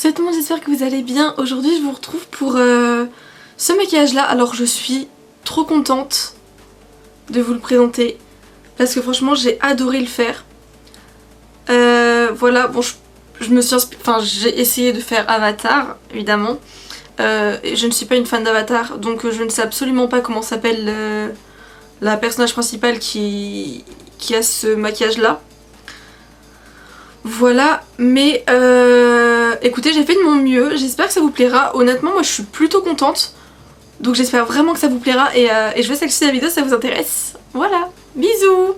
Salut tout le monde, j'espère que vous allez bien. Aujourd'hui je vous retrouve pour ce maquillage là. Alors je suis trop contente de vous le présenter parce que franchement j'ai adoré le faire. Voilà, bon je me suis j'ai essayé de faire Avatar évidemment. Et je ne suis pas une fan d'Avatar, donc je ne sais absolument pas comment s'appelle la personnage principale qui a ce maquillage là. Voilà, mais écoutez, j'ai fait de mon mieux, j'espère que ça vous plaira. Honnêtement, moi je suis plutôt contente, donc j'espère vraiment que ça vous plaira et je vais sélectionner la vidéo si ça vous intéresse. Voilà, bisous.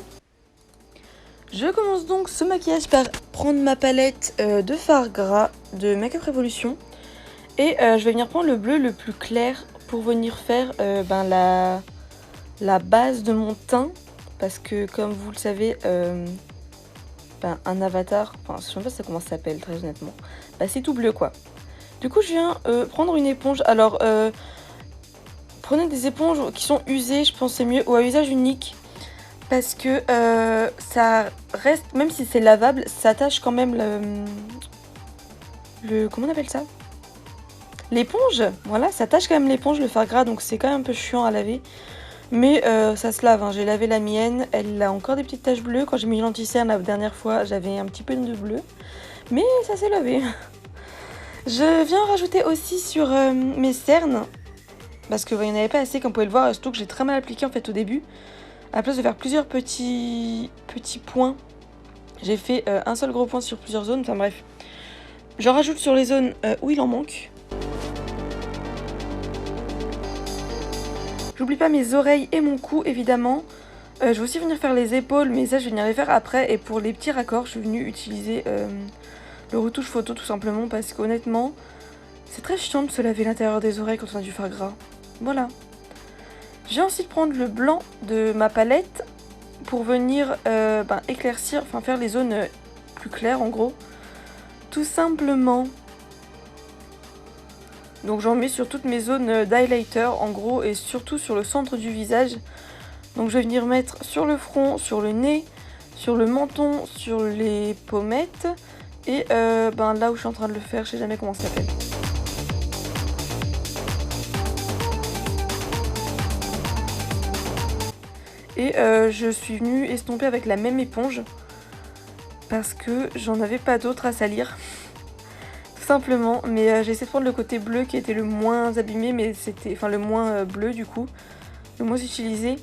Je commence donc ce maquillage par prendre ma palette de fard gras de Make Up Revolution et je vais venir prendre le bleu le plus clair pour venir faire la base de mon teint, parce que comme vous le savez, un avatar, enfin je sais même pas comment ça s'appelle très honnêtement, c'est tout bleu quoi. Du coup je viens prendre une éponge. Alors prenez des éponges qui sont usées, je pense c'est mieux, ou à usage unique, parce que ça reste, même si c'est lavable, ça tâche quand même le comment on appelle ça, l'éponge. Voilà, ça tâche quand même l'éponge, le fard gras, donc c'est quand même un peu chiant à laver. Mais ça se lave, hein. J'ai lavé la mienne, elle a encore des petites taches bleues. Quand j'ai mis l'anti-cerne la dernière fois, j'avais un petit peu de bleu. Mais ça s'est lavé. Je viens rajouter aussi sur mes cernes, parce qu'il n'y en avait pas assez, comme vous pouvez le voir, surtout que j'ai très mal appliqué en fait au début. À la place de faire plusieurs petits points, j'ai fait un seul gros point sur plusieurs zones, enfin bref. Je rajoute sur les zones où il en manque. J'oublie pas mes oreilles et mon cou évidemment. Je vais aussi venir faire les épaules, mais ça je vais venir les faire après. Et pour les petits raccords, je suis venue utiliser le retouche photo tout simplement, parce qu'honnêtement, c'est très chiant de se laver l'intérieur des oreilles quand on a du fard gras. Voilà. Je viens ensuite prendre le blanc de ma palette pour venir éclaircir, enfin faire les zones plus claires en gros. Tout simplement. Donc j'en mets sur toutes mes zones d'highlighter en gros, et surtout sur le centre du visage. Donc je vais venir mettre sur le front, sur le nez, sur le menton, sur les pommettes. Et là où je suis en train de le faire, je sais jamais comment ça s'appelle. Et je suis venue estomper avec la même éponge, parce que j'en avais pas d'autre à salir. Simplement, mais j'ai essayé de prendre le côté bleu qui était le moins abîmé, mais c'était, enfin le moins bleu du coup, le moins utilisé.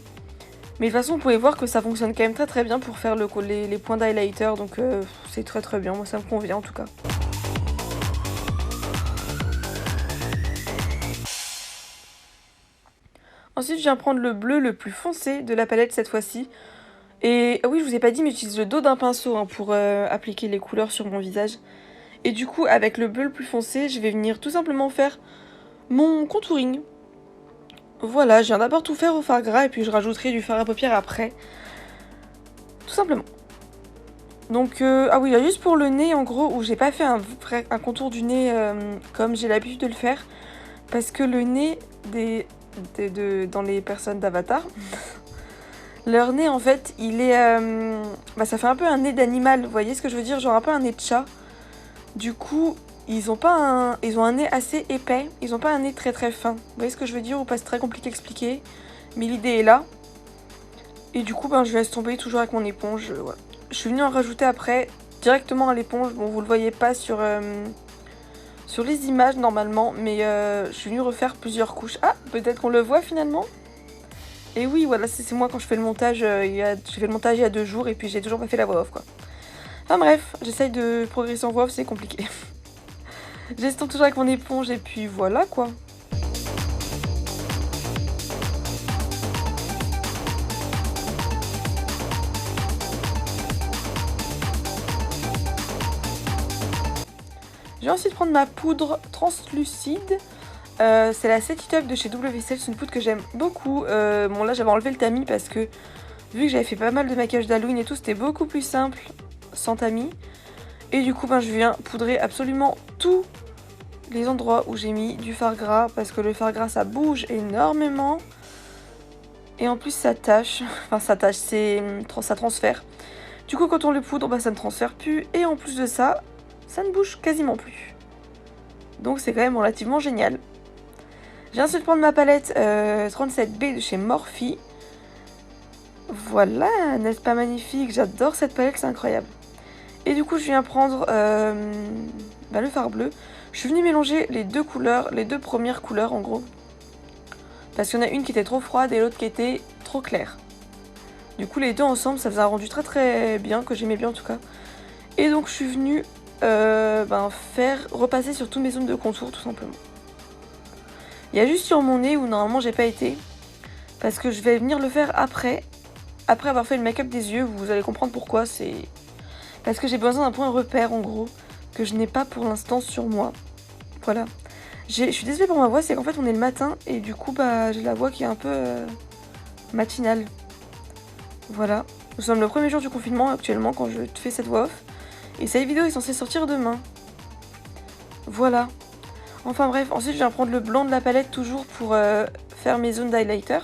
Mais de toute façon vous pouvez voir que ça fonctionne quand même très très bien pour faire les points d'highlighter, donc c'est très très bien, moi ça me convient en tout cas. Ensuite je viens prendre le bleu le plus foncé de la palette cette fois-ci. Et oui, je vous ai pas dit, mais j'utilise le dos d'un pinceau pour appliquer les couleurs sur mon visage. Et du coup, avec le bleu le plus foncé, je vais venir tout simplement faire mon contouring. Voilà, je viens d'abord tout faire au fard gras et puis je rajouterai du fard à paupières après. Tout simplement. Donc, ah oui, là, juste pour le nez, en gros, où j'ai pas fait un contour du nez comme j'ai l'habitude de le faire. Parce que le nez dans les personnes d'Avatar, leur nez, en fait, il est... ça fait un peu un nez d'animal, vous voyez ce que je veux dire? Genre un peu un nez de chat. Du coup, ils ont un nez assez épais, ils ont pas un nez très très fin. Vous voyez ce que je veux dire, ou pas? C'est très compliqué à expliquer, mais l'idée est là. Et du coup, je laisse tomber toujours avec mon éponge. Voilà. Je suis venue en rajouter après, directement à l'éponge. Bon, vous le voyez pas sur les images normalement, mais je suis venue refaire plusieurs couches. Ah, peut-être qu'on le voit finalement. Et oui, voilà, c'est moi quand je fais le montage. J'ai fait le montage il y a 2 jours et puis j'ai toujours pas fait la voix off quoi. Enfin bref, j'essaye de progresser en voix off, c'est compliqué. J'estompe toujours avec mon éponge et puis voilà quoi. Je vais ensuite prendre ma poudre translucide. C'est la Set It Up de chez WSL, c'est une poudre que j'aime beaucoup. Bon là j'avais enlevé le tamis parce que vu que j'avais fait pas mal de maquillage d'Halloween et tout, c'était beaucoup plus simple sans tamis. Et du coup je viens poudrer absolument tous les endroits où j'ai mis du fard gras, parce que le fard gras ça bouge énormément. Et en plus ça tâche, ça transfère. Du coup quand on le poudre, ça ne transfère plus. Et en plus de ça, ça ne bouge quasiment plus. Donc c'est quand même relativement génial. J'ai ensuite prendre ma palette 37B de chez Morphe. Voilà, n'est-ce pas magnifique? J'adore cette palette, c'est incroyable. Et du coup, je viens prendre le fard bleu. Je suis venue mélanger les deux couleurs, les deux premières couleurs en gros. Parce qu'il y en a une qui était trop froide et l'autre qui était trop claire. Du coup, les deux ensemble, ça faisait un rendu très très bien, que j'aimais bien en tout cas. Et donc, je suis venue repasser sur toutes mes zones de contour tout simplement. Il y a juste sur mon nez où normalement j'ai pas été. Parce que je vais venir le faire après avoir fait le make-up des yeux. Vous allez comprendre pourquoi. C'est parce que j'ai besoin d'un point repère en gros. Que je n'ai pas pour l'instant sur moi. Voilà. Je suis désolée pour ma voix. C'est qu'en fait on est le matin. Et du coup j'ai la voix qui est un peu matinale. Voilà. Nous sommes le premier jour du confinement actuellement quand je fais cette voix off. Et cette vidéo est censée sortir demain. Voilà. Enfin bref, ensuite je viens prendre le blanc de la palette toujours pour faire mes zones d'highlighter.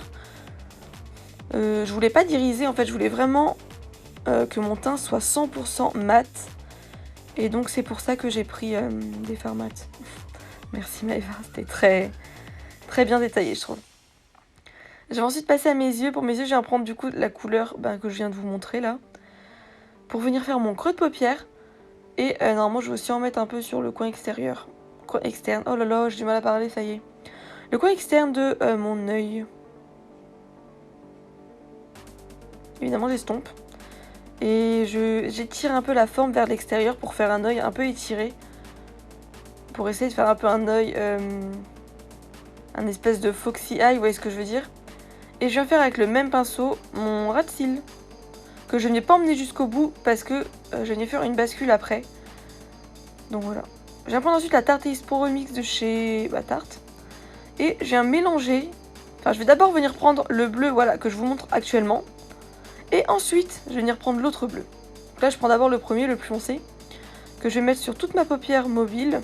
Je voulais pas d'iriser en fait, je voulais vraiment que mon teint soit 100% mat. Et donc c'est pour ça que j'ai pris des fards mat. Merci Maëva, c'était très, très bien détaillé je trouve. Je vais ensuite passer à mes yeux. Pour mes yeux je viens prendre du coup la couleur que je viens de vous montrer là. Pour venir faire mon creux de paupière. Et normalement je vais aussi en mettre un peu sur le coin extérieur. Coin externe, oh là là j'ai du mal à parler ça y est. Le coin externe de mon œil. Évidemment j'estompe. Et j'étire un peu la forme vers l'extérieur pour faire un œil un peu étiré. Pour essayer de faire un peu un œil, un espèce de foxy eye, vous voyez ce que je veux dire. Et je viens faire avec le même pinceau mon ras de cils. Que je n'ai pas emmené jusqu'au bout parce que je viens faire une bascule après. Donc voilà. Je viens prendre ensuite la Tarte Pro Remix de chez Tarte. Et je viens mélanger. Enfin je vais d'abord venir prendre le bleu voilà, que je vous montre actuellement. Et ensuite, je vais venir prendre l'autre bleu. Donc là, je prends d'abord le premier, le plus foncé, que je vais mettre sur toute ma paupière mobile.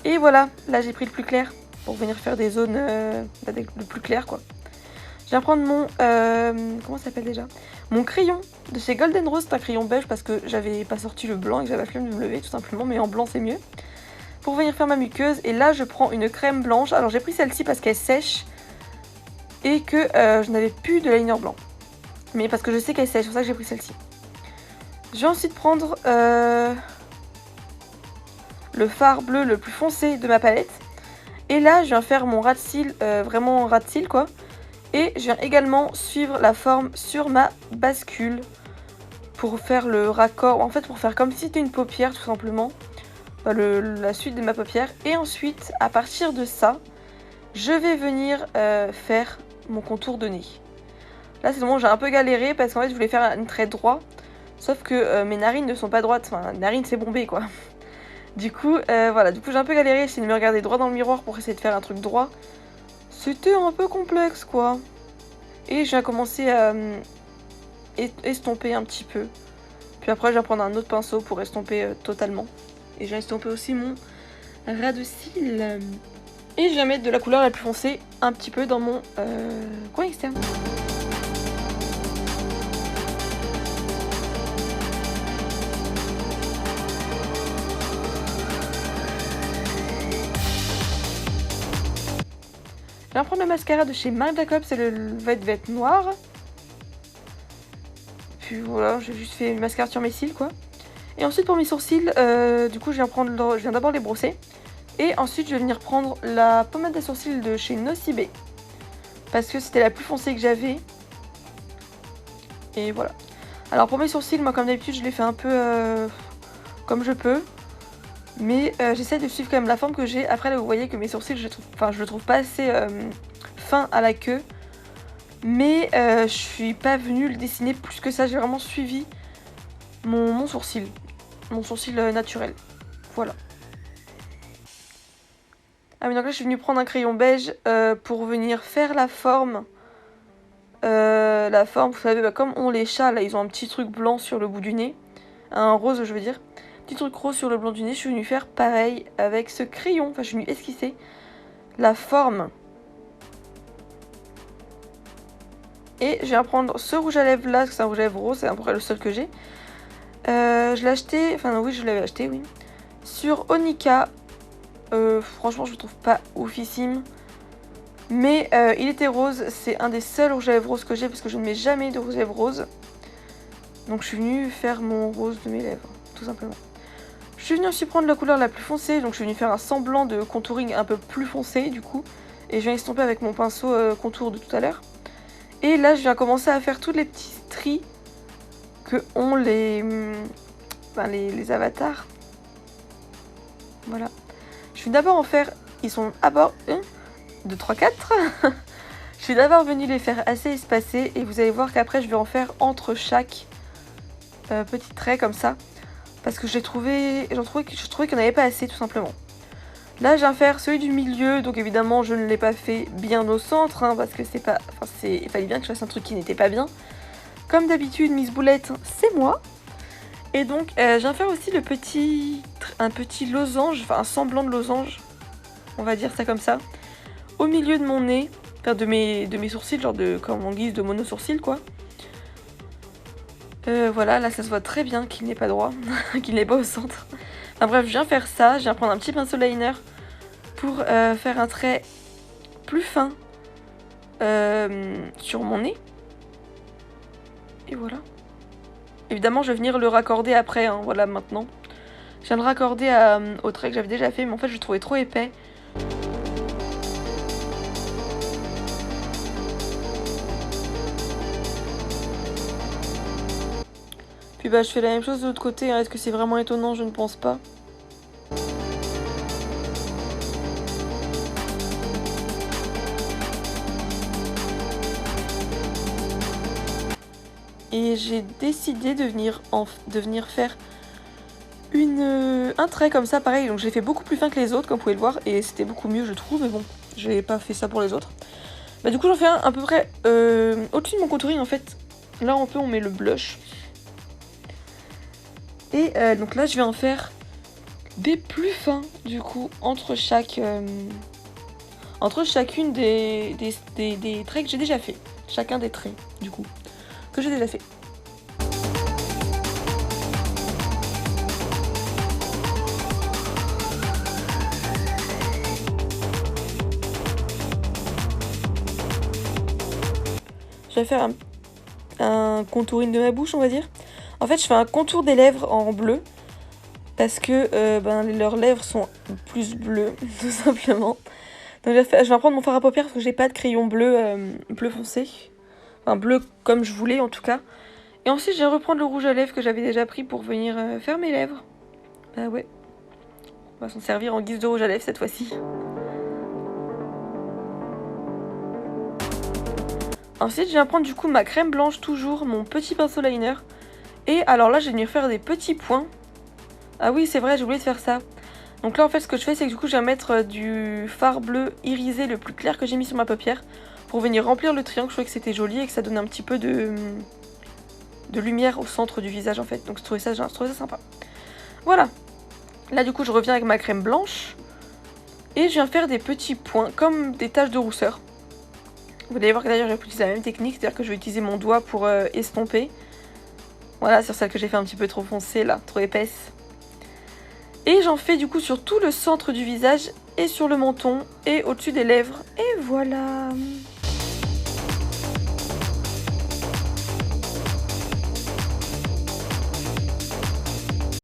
Et voilà, là j'ai pris le plus clair pour venir faire des zones le plus clair quoi. Je viens prendre mon... comment ça s'appelle déjà? Mon crayon de chez Golden Rose, c'est un crayon beige parce que j'avais pas sorti le blanc et que j'avais la flemme de me lever tout simplement, mais en blanc c'est mieux. Pour venir faire ma muqueuse, et là je prends une crème blanche. Alors j'ai pris celle-ci parce qu'elle sèche et que je n'avais plus de liner blanc. Mais parce que je sais qu'elle sèche, c'est pour ça que j'ai pris celle-ci. Je vais ensuite prendre le fard bleu le plus foncé de ma palette. Et là je viens faire mon ras de cils, vraiment ras de cils quoi. Et je viens également suivre la forme sur ma bascule pour faire le raccord, en fait pour faire comme si c'était une paupière tout simplement. La suite de ma paupière. Et ensuite, à partir de ça, je vais venir faire mon contour de nez. Là, c'est le moment où j'ai un peu galéré parce qu'en fait, je voulais faire un trait droit. Sauf que mes narines ne sont pas droites. Enfin, narines, c'est bombé, quoi. Du coup, voilà. Du coup, j'ai un peu galéré. J'ai essayé de me regarder droit dans le miroir pour essayer de faire un truc droit. C'était un peu complexe, quoi. Et je viens commencer à estomper un petit peu. Puis après, je vais prendre un autre pinceau pour estomper totalement. Et j'ai estompé aussi mon ras de cils. Et je vais mettre de la couleur la plus foncée un petit peu dans mon coin externe. Je vais prendre le mascara de chez Marc Jacobs, c'est le Velvet noir. Puis voilà, j'ai juste fait le mascara sur mes cils quoi. Et ensuite pour mes sourcils, du coup je viens d'abord les brosser. Et ensuite je vais venir prendre la pommade à sourcils de chez Nocibé. Parce que c'était la plus foncée que j'avais. Et voilà. Alors pour mes sourcils, moi comme d'habitude je les fais un peu comme je peux. Mais j'essaie de suivre quand même la forme que j'ai. Après là vous voyez que mes sourcils, je le trouve pas assez fin à la queue. Mais je suis pas venue le dessiner plus que ça. J'ai vraiment suivi mon sourcil. Mon sourcil naturel. Voilà. Ah mais donc là je suis venue prendre un crayon beige pour venir faire la forme. Vous savez, comme ont les chats, là ils ont un petit truc blanc sur le bout du nez. Un rose je veux dire. Petit truc rose sur le blanc du nez. Je suis venue faire pareil avec ce crayon. Enfin je suis venue esquisser la forme. Et je viens prendre ce rouge à lèvres là, parce que c'est un rouge à lèvres rose, c'est à peu près le seul que j'ai. Je l'ai acheté, enfin oui je l'avais acheté, oui. Sur Onika. Franchement je le trouve pas oufissime. Mais il était rose, c'est un des seuls rouges à lèvres roses que j'ai parce que je ne mets jamais de rouge à lèvres rose. Donc je suis venue faire mon rose de mes lèvres, tout simplement. Je suis venue aussi prendre la couleur la plus foncée, donc je suis venue faire un semblant de contouring un peu plus foncé du coup. Et je viens estomper avec mon pinceau contour de tout à l'heure. Et là je viens commencer à faire tous les petits tris que ont les avatars. Voilà. Je vais d'abord en faire, ils sont d'abord 1, 2, 3, 4. Je suis d'abord venue les faire assez espacés et vous allez voir qu'après je vais en faire entre chaque petit trait comme ça. Parce que je trouvais qu'il n'y en avait pas assez tout simplement. Là je viens faire celui du milieu, donc évidemment je ne l'ai pas fait bien au centre, hein, parce que c'est pas. Enfin il fallait bien que je fasse un truc qui n'était pas bien. Comme d'habitude, Miss Boulette, c'est moi. Et donc je viens faire aussi un petit losange, enfin un semblant de losange, on va dire ça comme ça, au milieu de mon nez, enfin de mes sourcils, genre comme en guise de mono sourcil quoi. Voilà, là ça se voit très bien qu'il n'est pas droit, qu'il n'est pas au centre. Enfin bref, je viens faire ça, je viens prendre un petit pinceau liner pour faire un trait plus fin sur mon nez. Et voilà. Évidemment, je vais venir le raccorder après, hein, voilà maintenant. Je viens de le raccorder au trait que j'avais déjà fait, mais en fait je le trouvais trop épais. Puis bah je fais la même chose de l'autre côté, hein. Est-ce que c'est vraiment étonnant? Je ne pense pas. Et j'ai décidé de venir faire un trait comme ça, pareil. Donc je l'ai fait beaucoup plus fin que les autres, comme vous pouvez le voir. Et c'était beaucoup mieux, je trouve. Mais bon, je n'ai pas fait ça pour les autres. Bah du coup, j'en fais un à peu près au-dessus de mon contouring, en fait. Là, on met le blush. Et donc là, je vais en faire des plus fins, du coup, entre chacune des traits que j'ai déjà fait. Chacun des traits, du coup, que j'ai déjà fait. Je vais faire un contouring de ma bouche, on va dire. En fait, je fais un contour des lèvres en bleu. Parce que leurs lèvres sont plus bleues, tout simplement. Donc je vais prendre mon fard à paupières parce que j'ai pas de crayon bleu foncé. Enfin, bleu comme je voulais en tout cas. Et ensuite, je vais reprendre le rouge à lèvres que j'avais déjà pris pour venir faire mes lèvres. Bah ouais. On va s'en servir en guise de rouge à lèvres cette fois-ci. Ensuite, je viens prendre du coup ma crème blanche, toujours mon petit pinceau liner. Et alors là, je vais venir faire des petits points. Ah oui, c'est vrai, j'ai oublié de faire ça. Donc là, en fait, ce que je fais, c'est que du coup, je viens mettre du fard bleu irisé le plus clair que j'ai mis sur ma paupière pour venir remplir le triangle. Je trouvais que c'était joli et que ça donnait un petit peu de lumière au centre du visage, en fait. Donc je trouvais ça sympa. Voilà. Là, du coup, je reviens avec ma crème blanche et je viens faire des petits points, comme des taches de rousseur. Vous allez voir que d'ailleurs, j'ai utilisé la même technique, c'est-à-dire que je vais utiliser mon doigt pour estomper. Voilà, sur celle que j'ai fait un petit peu trop foncée, là, trop épaisse. Et j'en fais du coup sur tout le centre du visage et sur le menton et au-dessus des lèvres. Et voilà.